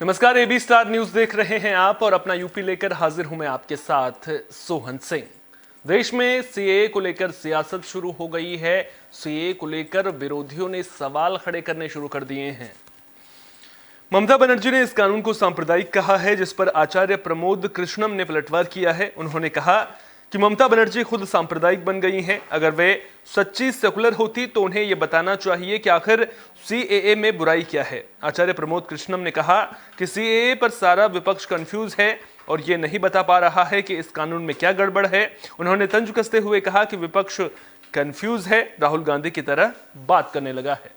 नमस्कार, AB star news देख रहे हैं आप और अपना यूपी लेकर हाजिर हूं मैं आपके साथ सोहन सिंह। देश में सीएए को लेकर सियासत शुरू हो गई है। सीएए को लेकर विरोधियों ने सवाल खड़े करने शुरू कर दिए हैं। ममता बनर्जी ने इस कानून को सांप्रदायिक कहा है, जिस पर आचार्य प्रमोद कृष्णम ने पलटवार किया है। उन्होंने कहा कि ममता बनर्जी खुद सांप्रदायिक बन गई हैं। अगर वे सच्ची सेकुलर होती तो उन्हें यह बताना चाहिए कि आखिर सीएए में बुराई क्या है। आचार्य प्रमोद कृष्णम ने कहा कि सीएए पर सारा विपक्ष कंफ्यूज है और ये नहीं बता पा रहा है कि इस कानून में क्या गड़बड़ है। उन्होंने तंज कसते हुए कहा कि विपक्ष कंफ्यूज है, राहुल गांधी की तरह बात करने लगा है।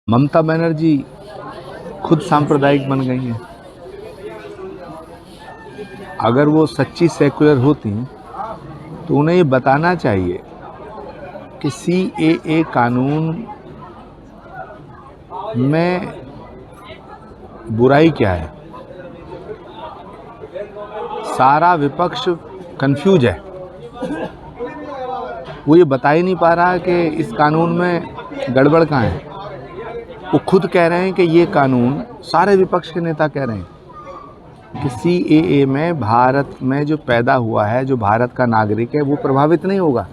ममता बनर्जी खुद सांप्रदायिक बन गई हैं। अगर वो सच्ची सेकुलर होती तो उन्हें ये बताना चाहिए कि सीएए कानून में बुराई क्या है। सारा विपक्ष कंफ्यूज है, वो ये बता ही नहीं पा रहा कि इस कानून में गड़बड़ कहाँ है। वो खुद कह रहे हैं कि ये कानून, सारे विपक्ष के नेता कह रहे हैं कि सीएए में भारत में जो पैदा हुआ है, जो भारत का नागरिक है, वो प्रभावित नहीं होगा।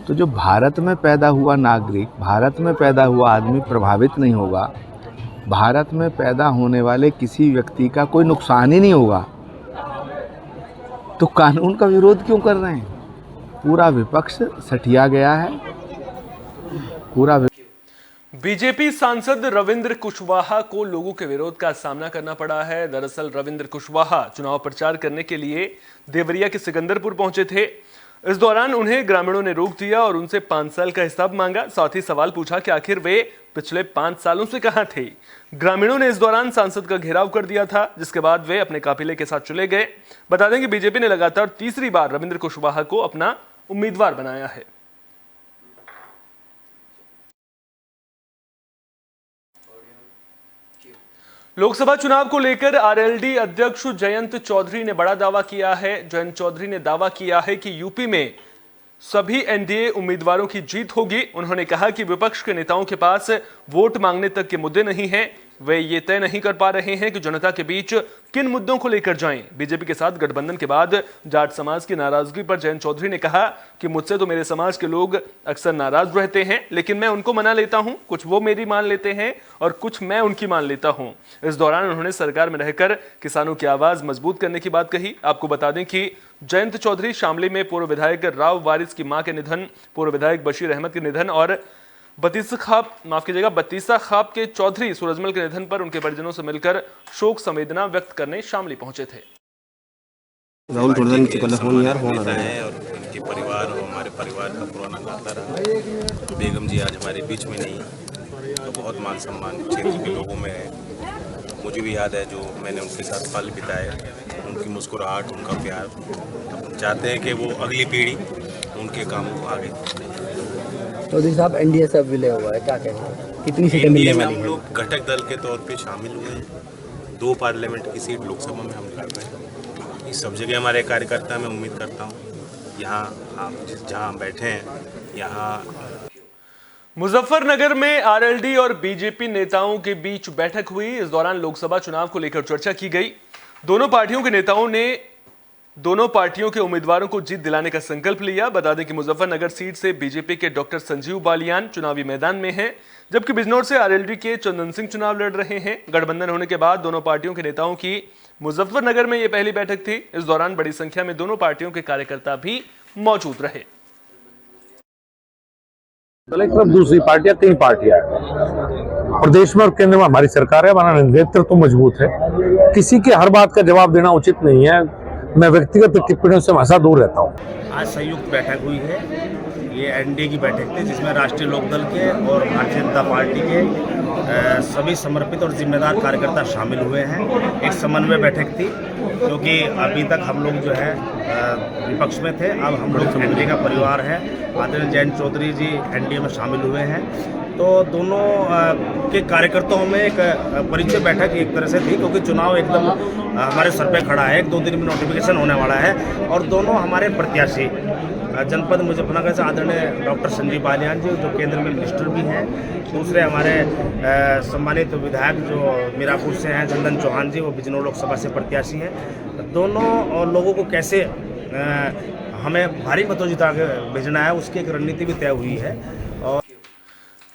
तो जो भारत में पैदा हुआ नागरिक, भारत में पैदा हुआ आदमी प्रभावित नहीं होगा, भारत में पैदा होने वाले किसी व्यक्ति का कोई नुकसान ही नहीं होगा, तो कानून का विरोध क्यों कर रहे हैं? पूरा विपक्ष सठिया गया है। बीजेपी सांसद रविंद्र कुशवाहा को लोगों के विरोध का सामना करना पड़ा है। दरअसल रविंद्र कुशवाहा चुनाव प्रचार करने के लिए देवरिया के सिकंदरपुर पहुंचे थे। इस दौरान उन्हें ग्रामीणों ने रोक दिया और उनसे 5 साल का हिसाब मांगा। साथ ही सवाल पूछा कि आखिर वे पिछले 5 सालों से कहां थे। ग्रामीणों ने इस दौरान सांसद का घेराव कर दिया था, जिसके बाद वे अपने काफिले के साथ चले गए। बता दें कि बीजेपी ने लगातार तीसरी बार रविंद्र कुशवाहा को अपना उम्मीदवार बनाया है। लोकसभा चुनाव को लेकर आरएलडी अध्यक्ष जयंत चौधरी ने बड़ा दावा किया है। जयंत चौधरी ने दावा किया है कि यूपी में सभी एनडीए उम्मीदवारों की जीत होगी। उन्होंने कहा कि विपक्ष के नेताओं के पास वोट मांगने तक के मुद्दे नहीं हैं। वे ये तय नहीं कर पा रहे हैं कि जनता के बीच किन मुद्दों को लेकर जाएं। बीजेपी के साथ गठबंधन के बाद जाट समाज की नाराजगी पर जयंत चौधरी ने कहा कि मुझसे तो मेरे समाज के लोग अक्सर नाराज रहते हैं, लेकिन मैं उनको मना लेता हूं। कुछ वो मेरी मान लेते हैं और कुछ मैं उनकी मान लेता हूं। इस दौरान उन्होंने सरकार में रहकर किसानों की आवाज मजबूत करने की बात कही। आपको बता दें कि जयंत चौधरी शामली में पूर्व विधायक राव वारिस की मां के निधन, पूर्व विधायक बशीर अहमद के निधन और बतीसा खाप के चौधरी सूरजमल के निधन पर उनके परिजनों से मिलकर शोक संवेदना व्यक्त करने शामली पहुंचे थे। राहुल थोड़ा नीचे वाला फोन यार फोन आ रहा है और इनके परिवार और हमारे परिवार का पुराना नाता रहा। बेगम जी आज हमारे बीच में नहीं, तो बहुत मान सम्मान क्षेत्र के लोगों में है। मुझे भी याद है जो मैंने उनके साथ पल बिताए, उनकी मुस्कुराहट, उनका प्यार। हम चाहते हैं कि वो अगली पीढ़ी उनके कामों को आगे। चौधरी साहब एनडीए से विलय हुआ है, क्या कहते हैं, कितनी सीटें मिलने वाली हैं? हम लोग घटक दल के तौर पे शामिल हुए हैं। 2 पार्लियामेंट की सीट लोकसभा में हम लड़ रहे हैं। इस सब जगह हमारे कार्यकर्ता, मैं उम्मीद करता हूँ यहाँ आप जहाँ बैठे हैं यहाँ। मुजफ्फरनगर में आरएलडी और बीजेपी नेताओं के बीच बैठक हुई। इस दौरान लोकसभा चुनाव को लेकर चर्चा की गई। दोनों पार्टियों के नेताओं ने दोनों पार्टियों के उम्मीदवारों को जीत दिलाने का संकल्प लिया। बता दें कि मुजफ्फरनगर सीट से बीजेपी के डॉक्टर संजीव बालियान चुनावी मैदान में हैं, जबकि बिजनौर से आरएलडी के चंदन सिंह चुनाव लड़ रहे हैं। गठबंधन होने के बाद दोनों पार्टियों के नेताओं की मुजफ्फरनगर में यह पहली बैठक थी। इस दौरान बड़ी संख्या में दोनों पार्टियों के कार्यकर्ता भी मौजूद रहे। एक तरफ दूसरी पार्टियां, 3 पार्टियां प्रदेश में और केंद्र में हमारी सरकार है। हमारा नेतृत्व तो मजबूत है। किसी के हर बात का जवाब देना उचित नहीं है। मैं व्यक्तिगत टिप्पणियों से हमेशा दूर रहता हूँ। आज संयुक्त बैठक हुई है। ये एनडीए की बैठक थी, जिसमें राष्ट्रीय लोकदल के और भारतीय जनता पार्टी के सभी समर्पित और जिम्मेदार कार्यकर्ता शामिल हुए हैं। एक समन्वय बैठक थी, क्योंकि अभी तक हम लोग जो है विपक्ष में थे, अब हम लोग एनडीए का परिवार है। आदरणीय जयंत चौधरी जी एनडीए में शामिल हुए हैं। तो दोनों के कार्यकर्ताओं में एक परिचय बैठक एक तरह से थी, क्योंकि चुनाव एकदम हमारे सर पे खड़ा है, 1-2 दिन में नोटिफिकेशन होने वाला है। और दोनों हमारे प्रत्याशी जनपद मुजफ्फरनगर से आदरणीय डॉक्टर संजीव बालियान जी, जो केंद्र में मिनिस्टर भी हैं, दूसरे हमारे सम्मानित विधायक जो मीरापुर से हैं, चंदन चौहान जी, वो बिजनौर लोकसभा से प्रत्याशी हैं। दोनों लोगों को कैसे हमें भारी मतों जिता के भेजना है, उसकी एक रणनीति भी तय हुई है। और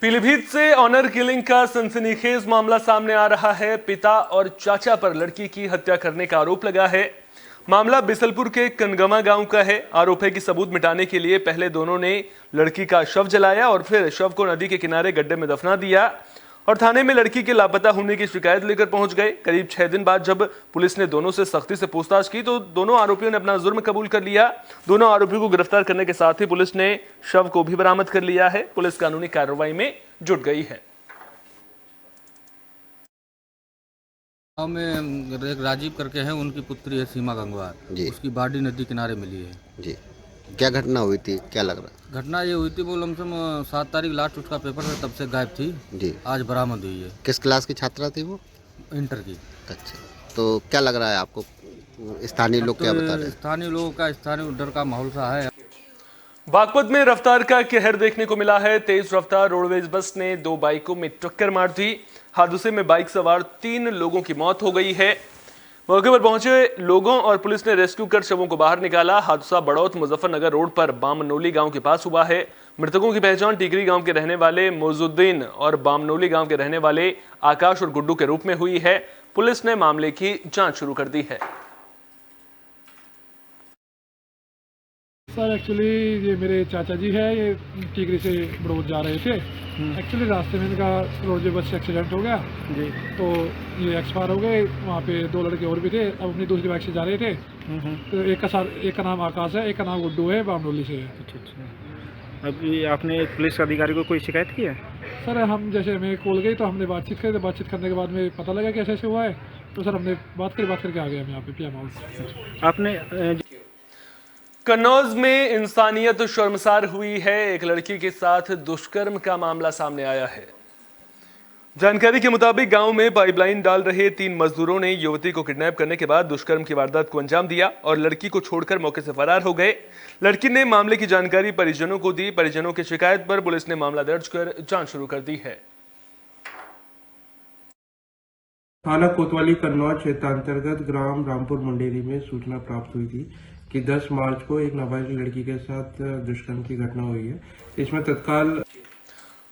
पीलीभीत से ऑनर किलिंग का सनसनीखेज मामला सामने आ रहा है। पिता और चाचा पर लड़की की हत्या करने का आरोप लगा है। मामला बिसलपुर के कनगमा गांव का है। आरोप है कि सबूत मिटाने के लिए पहले दोनों ने लड़की का शव जलाया और फिर शव को नदी के किनारे गड्ढे में दफना दिया और थाने में लड़की के लापता होने की शिकायत लेकर पहुंच गए। करीब 6 दिन बाद जब पुलिस ने दोनों से सख्ती से पूछताछ की तो दोनों आरोपियों ने अपना जुर्म कबूल कर लिया। दोनों आरोपियों को गिरफ्तार करने के साथ ही पुलिस ने शव को भी बरामद कर लिया है। पुलिस कानूनी कार्रवाई में जुट गई है। गाँव में एक राजीव करके हैं, उनकी पुत्री है सीमा गंगवार जी। उसकी बॉडी नदी किनारे मिली है जी। क्या घटना हुई थी, क्या लग रहा घटना ये हुई थी, वो लमसम 7 तारीख लास्ट उसका पेपर था, तब से गायब थी। जी। आज बरामद हुई है। किस क्लास की छात्रा थी वो? इंटर की। अच्छा, तो क्या लग रहा है आपको, स्थानीय लोग क्या बता रहे हैं? स्थानीय लोगों का स्थानीय डर का माहौल सा है। बागपत में रफ्तार का कहर देखने को मिला है। तेज रफ्तार रोडवेज बस ने 2 बाइकों में टक्कर मार दी। हादसे में बाइक सवार 3 लोगों की मौत हो गई है। मौके पर पहुंचे लोगों और पुलिस ने रेस्क्यू कर शवों को बाहर निकाला। हादसा बड़ौत मुजफ्फरनगर रोड पर बामनोली गांव के पास हुआ है। मृतकों की पहचान टीकरी गांव के रहने वाले मोजुद्दीन और बामनोली गांव के रहने वाले आकाश और गुड्डू के रूप में हुई है। पुलिस ने मामले की जांच शुरू कर दी है। सर एक्चुअली ये मेरे चाचा जी है, ये टीकरी से बड़ौद जा रहे थे। एक्चुअली रास्ते में इनका रोडवे बस से एक्सीडेंट हो गया जी, तो ये एक्सपायर हो गए। वहाँ पे 2 लड़के और भी थे, अब अपनी दूसरी बाइक से जा रहे थे। तो एक का नाम आकाश है, एक का नाम गुड्डू है, बामनोली से है। अच्छा। अभी आपने पुलिस अधिकारी को कोई शिकायत की है? सर हम जैसे हमें कॉल गई तो हमने बातचीत करी, तो बातचीत करने के बाद में पता लगा कि ऐसे हुआ है, तो सर हमने बात करके आ गए हम यहाँ पे पीएम हाउस। आपने कन्नौज में इंसानियत शर्मसार हुई है। एक लड़की के साथ दुष्कर्म का मामला सामने आया है। जानकारी के मुताबिक गांव में पाइपलाइन डाल रहे 3 मजदूरों ने युवती को किडनैप करने के बाद दुष्कर्म की वारदात को अंजाम दिया और लड़की को छोड़कर मौके से फरार हो गए। लड़की ने मामले की जानकारी परिजनों को दी। परिजनों की शिकायत पर पुलिस ने मामला दर्ज कर जांच शुरू कर दी है। थाना कोतवाली कन्नौज क्षेत्रांतर्गत ग्राम रामपुर मंडेरी में सूचना प्राप्त हुई थी कि 10 मार्च को एक नाबालिग लड़की के साथ दुष्कर्म की घटना हुई है। इसमें तत्काल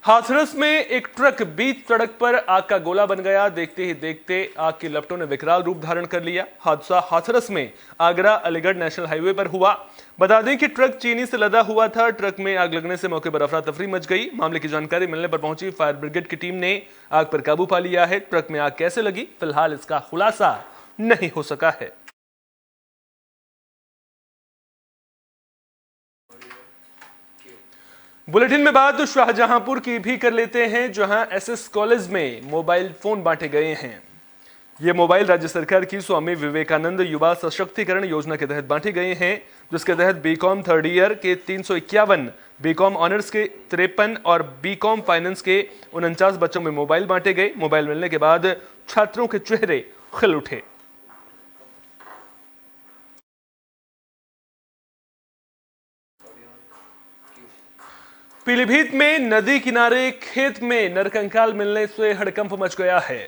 हाथरस में एक ट्रक बीच सड़क पर आग का गोला बन गया। देखते ही देखते आग की लपटों ने विकराल रूप धारण कर लिया। हादसा हाथरस में आगरा अलीगढ़ नेशनल हाईवे पर हुआ। बता दें कि ट्रक चीनी से लदा हुआ था। ट्रक में आग लगने से मौके पर अफरा तफरी मच गई। मामले की जानकारी मिलने पर पहुंची फायर ब्रिगेड की टीम ने आग पर काबू पा लिया है। ट्रक में आग कैसे लगी, फिलहाल इसका खुलासा नहीं हो सका है। बुलेटिन में बात शाहजहांपुर की भी कर लेते हैं, जहां एसएस कॉलेज में मोबाइल फोन बांटे गए हैं। ये मोबाइल राज्य सरकार की स्वामी विवेकानंद युवा सशक्तिकरण योजना के तहत बांटे गए हैं, जिसके तहत बीकॉम 3rd ईयर के 351, बीकॉम ऑनर्स के 53 और बीकॉम फाइनेंस के 49 बच्चों में मोबाइल बांटे गए। मोबाइल मिलने के बाद छात्रों के चेहरे खिल उठे। पीलीभीत में नदी किनारे खेत में नरकंकाल मिलने से हड़कंप मच गया है।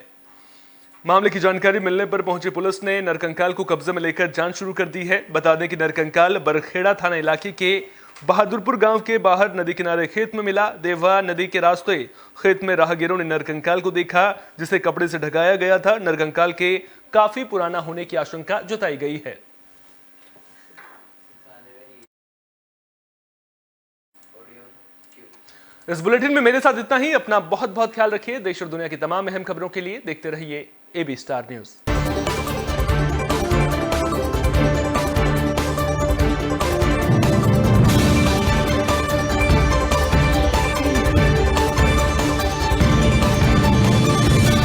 मामले की जानकारी मिलने पर पहुंची पुलिस ने नरकंकाल को कब्जे में लेकर जांच शुरू कर दी है। बता दें कि नरकंकाल बरखेड़ा थाना इलाके के बहादुरपुर गांव के बाहर नदी किनारे खेत में मिला। देवा नदी के रास्ते खेत में राहगीरों ने नरकंकाल को देखा, जिसे कपड़े से ढकाया गया था। नरकंकाल के काफी पुराना होने की आशंका जताई गई है। इस बुलेटिन में मेरे साथ इतना ही। अपना बहुत बहुत ख्याल रखिए। देश और दुनिया की तमाम अहम खबरों के लिए देखते रहिए AB स्टार न्यूज।